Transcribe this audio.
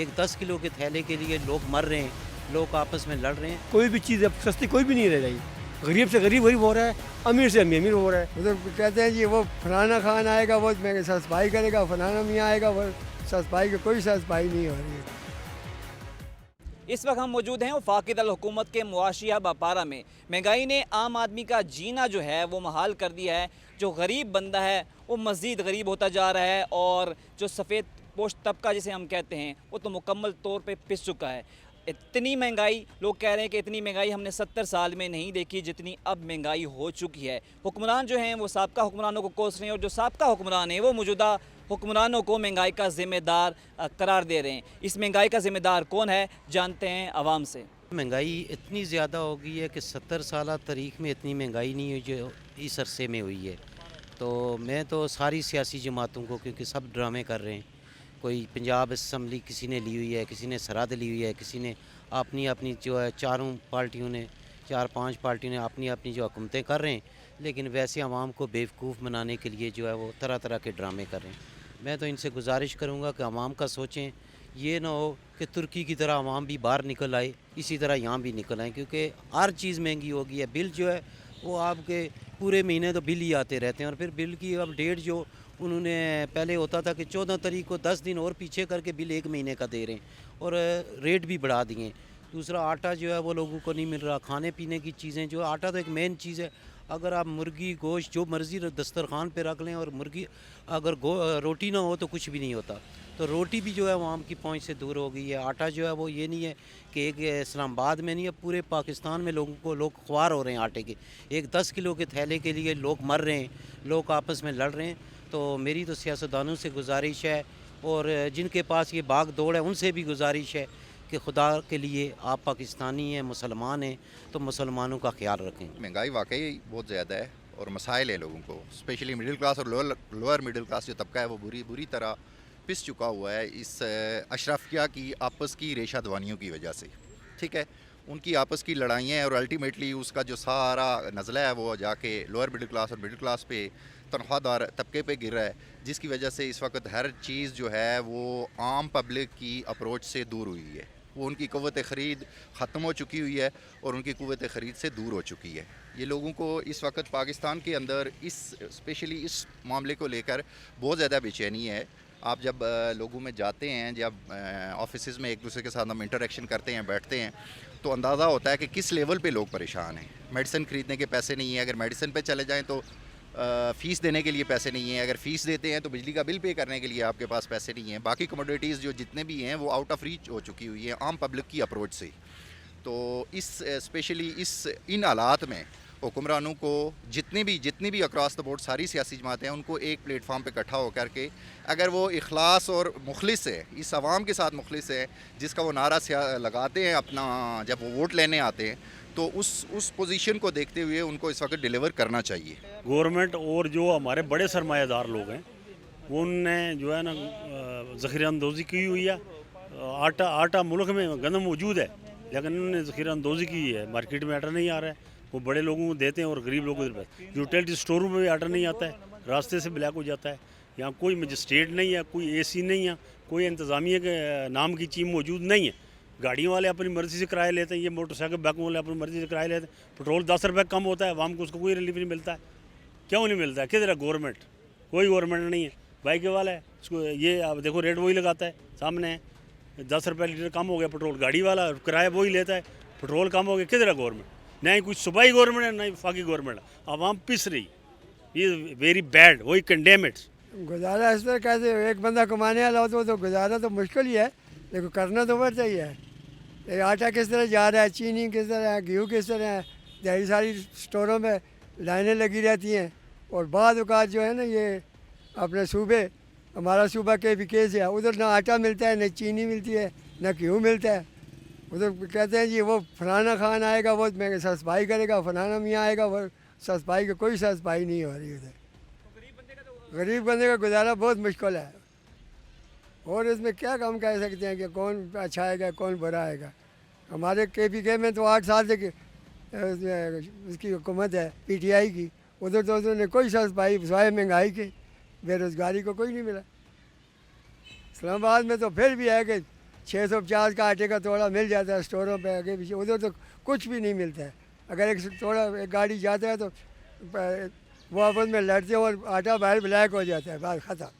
ایک 10 کلو کے تھیلے کے لیے لوگ مر رہے ہیں, لوگ آپس میں لڑ رہے ہیں. کوئی بھی چیز اب سستی کوئی بھی نہیں رہ رہی. غریب سے غریب غریب ہو رہا ہے, امیر سے امیر ہو رہا ہے. ادھر کہتے ہیں جی وہ فلانا خان آئے گا وہ میرے ساتھ صفائی کرے گا, فلانا میاں آئے گا وہ صفائی کی کوئی صفائی نہیں ہو رہی ہے. اس وقت ہم موجود ہیں وفاقی دارالحکومت کے معاشی ہب اپارہ میں. مہنگائی نے عام آدمی کا جینا جو ہے وہ محال کر دیا ہے. جو غریب بندہ ہے وہ مزید غریب ہوتا جا رہا ہے, اور جو سفید پوش طبقہ جسے ہم کہتے ہیں وہ تو مکمل طور پہ پس چکا ہے. اتنی مہنگائی, لوگ کہہ رہے ہیں کہ اتنی مہنگائی ہم نے 70 سال میں نہیں دیکھی جتنی اب مہنگائی ہو چکی ہے. حکمران جو ہیں وہ سابقہ حکمرانوں کو کوس رہے ہیں, اور جو سابقہ حکمران ہیں وہ موجودہ حکمرانوں کو مہنگائی کا ذمہ دار قرار دے رہے ہیں. اس مہنگائی کا ذمہ دار کون ہے, جانتے ہیں عوام سے. مہنگائی اتنی زیادہ ہو گئی ہے کہ 70 سالہ تاریخ میں اتنی مہنگائی نہیں ہوئی جو اس عرصے میں ہوئی ہے. تو میں تو ساری سیاسی جماعتوں کو, کیونکہ سب ڈرامے کر رہے ہیں, کوئی پنجاب اسمبلی کسی نے لی ہوئی ہے, کسی نے سرحد لی ہوئی ہے, کسی نے اپنی جو ہے 4-5 پارٹیوں نے اپنی جو حکومتیں کر رہے ہیں, لیکن ویسے عوام کو بیوقوف بنانے کے لیے جو ہے وہ طرح طرح کے ڈرامے کر رہے ہیں. میں تو ان سے گزارش کروں گا کہ عوام کا سوچیں, یہ نہ ہو کہ ترکی کی طرح عوام بھی باہر نکل آئے, اسی طرح یہاں بھی نکل آئیں, کیونکہ ہر چیز مہنگی ہو گئی ہے. بل جو ہے وہ آپ کے پورے مہینے تو بل ہی آتے رہتے ہیں, اور پھر بل کی اب ڈیٹ جو انہوں نے پہلے ہوتا تھا کہ 14 تاریخ کو 10 دن اور پیچھے کر کے بل 1 مہینے کا دے رہے ہیں, اور ریٹ بھی بڑھا دیے. دوسرا آٹا جو ہے وہ لوگوں کو نہیں مل رہا, کھانے پینے کی چیزیں جو آٹا تو ایک مین چیز ہے. اگر آپ مرغی گوشت جو مرضی دسترخوان پہ رکھ لیں, اور مرغی اگر روٹی نہ ہو تو کچھ بھی نہیں ہوتا. تو روٹی بھی جو ہے عوام کی پہنچ سے دور ہو گئی ہے. آٹا جو ہے وہ یہ نہیں ہے کہ ایک اسلام آباد میں نہیں ہے, پورے پاکستان میں لوگ خوار ہو رہے ہیں آٹے کے. ایک 10 کلو کے تھیلے کے لیے لوگ مر رہے ہیں, لوگ آپس میں لڑ رہے ہیں. تو میری تو سیاستدانوں سے گزارش ہے, اور جن کے پاس یہ باغ دوڑ ہے ان سے بھی گزارش ہے کہ خدا کے لیے آپ پاکستانی ہیں, مسلمان ہیں, تو مسلمانوں کا خیال رکھیں. مہنگائی واقعی بہت زیادہ ہے, اور مسائل ہیں لوگوں کو, اسپیشلی مڈل کلاس اور لوور مڈل کلاس جو طبقہ ہے وہ بری طرح پس چکا ہوا ہے اس اشرافیہ کی آپس کی ریشہ دوانیوں کی وجہ سے. ٹھیک ہے, ان کی آپس کی لڑائیاں ہیں, اور الٹیمیٹلی اس کا جو سارا نزلہ ہے وہ جا کے لوور مڈل کلاس اور مڈل کلاس پہ, تنخواہ دار طبقے پہ گر رہا ہے, جس کی وجہ سے اس وقت ہر چیز جو ہے وہ عام پبلک کی اپروچ سے دور ہوئی ہے. وہ ان کی قوت خرید ختم ہو چکی ہوئی ہے, اور ان کی قوت خرید سے دور ہو چکی ہے. یہ لوگوں کو اس وقت پاکستان کے اندر اسپیشلی اس معاملے کو لے کر بہت زیادہ بے چینی ہے. آپ جب لوگوں میں جاتے ہیں, جب آفیسز میں ایک دوسرے کے ساتھ ہم انٹریکشن کرتے ہیں, بیٹھتے ہیں, تو اندازہ ہوتا ہے کہ کس لیول پہ لوگ پریشان ہیں. میڈیسن خریدنے کے پیسے نہیں ہیں, اگر میڈیسن پہ چلے جائیں تو فیس دینے کے لیے پیسے نہیں ہیں, اگر فیس دیتے ہیں تو بجلی کا بل پے کرنے کے لیے آپ کے پاس پیسے نہیں ہیں. باقی کموڈیٹیز جو جتنے بھی ہیں وہ آؤٹ آف ریچ ہو چکی ہوئی ہیں عام پبلک کی اپروچ سے. تو اسپیشلی ان حالات میں حکمرانوں کو جتنی بھی اکراس دا بورڈ ساری سیاسی جماعتیں ہیں, ان کو ایک پلیٹ فارم پہ اکٹھا ہو کر کے, اگر وہ اخلاص اور مخلص ہے, اس عوام کے ساتھ مخلص ہے, جس کا وہ نعرہ لگاتے ہیں اپنا جب وہ ووٹ لینے آتے ہیں, تو اس پوزیشن کو دیکھتے ہوئے ان کو اس وقت ڈیلیور کرنا چاہیے. گورنمنٹ اور جو ہمارے بڑے سرمایہ دار لوگ ہیں ان نے جو ہے نا ذخیرہ اندوزی کی ہوئی ہے. آٹا ملک میں گندم موجود ہے, لیکن انہوں نے ذخیرہ اندوزی کی ہے. مارکیٹ میں آٹا نہیں آ رہا ہے, وہ بڑے لوگوں کو دیتے ہیں اور غریب لوگوں کو دیتے ہیں. یوٹیلٹی اسٹوروں میں بھی آٹا نہیں آتا ہے, راستے سے بلیک ہو جاتا ہے. یہاں کوئی مجسٹریٹ نہیں ہے, کوئی اے سی نہیں ہے, کوئی انتظامیہ کے نام کی چیز موجود نہیں ہے. گاڑیوں والے اپنی مرضی سے کرایہ لیتے ہیں, یہ موٹر سائیکل بائکوں والے اپنی مرضی سے کرایہ لیتے ہیں. پٹرول 10 روپے کم ہوتا ہے, عوام کو اس کو کوئی ریلیف نہیں ملتا ہے. کیوں نہیں ملتا ہے؟ کدھر ہے گورنمنٹ؟ کوئی گورنمنٹ نہیں ہے. بائک والا ہے, اس کو یہ آپ دیکھو ریٹ وہی لگاتا ہے, سامنے ہے 10 روپے لیٹر کم ہو گیا پٹرول. گاڑی والا کرایہ وہی لیتا ہے, پٹرول کم ہو گیا. کدھر ہے گورنمنٹ؟ نہ ہی کچھ صوبائی گورنمنٹ ہے, نہ ہی وفاقی گورنمنٹ ہے. عوام پس رہی, یہ ویری بیڈ, وہی کنڈیم اٹس. گزارا اس طرح کیسے, ایک بندہ کمانے والا ہو تو گزارا تو مشکل ہی ہے, لیکن کرنا تو بہت چاہیے. آٹا کس طرح جا رہا ہے, چینی کس طرح ہے, گیہوں کس طرح ہے, ڈھیری ساری اسٹوروں میں لائنیں لگی رہتی ہیں. اور بعض اوقات جو ہے نا یہ اپنے صوبے, ہمارا صوبہ کے بھی کیس ہے, ادھر نہ آٹا ملتا ہے, نہ چینی ملتی ہے, نہ گیہوں ملتا ہے. ادھر کہتے ہیں جی وہ فلانا خان آئے گا وہ میرے ساتھ صفائی کرے گا, فلانا میاں آئے گا وہ صفائی کی کوئی صفائی نہیں ہو رہی. ادھر غریب بندے کا گزارا بہت مشکل ہے. اور اس میں کیا ہم کہہ سکتے ہیں کہ کون اچھا آئے گا کون برا آئے گا. ہمارے کے میں تو 8 سال سے اس کی حکومت ہے پی ٹی آئی کی, ادھر تو انہوں نے کوئی صفائی سوائے مہنگائی کی, بے روزگاری کو کوئی نہیں ملا. اسلام آباد میں تو پھر بھی ہے کہ 650 کا آٹے کا توڑا مل جاتا ہے اسٹوروں پہ آگے پیچھے, ادھر تو کچھ بھی نہیں ملتا ہے. اگر ایک گاڑی جاتا ہے تو وہ آپس میں لڑتے ہیں اور آٹا باہر بلیک ہو جاتا ہے, بات ختم.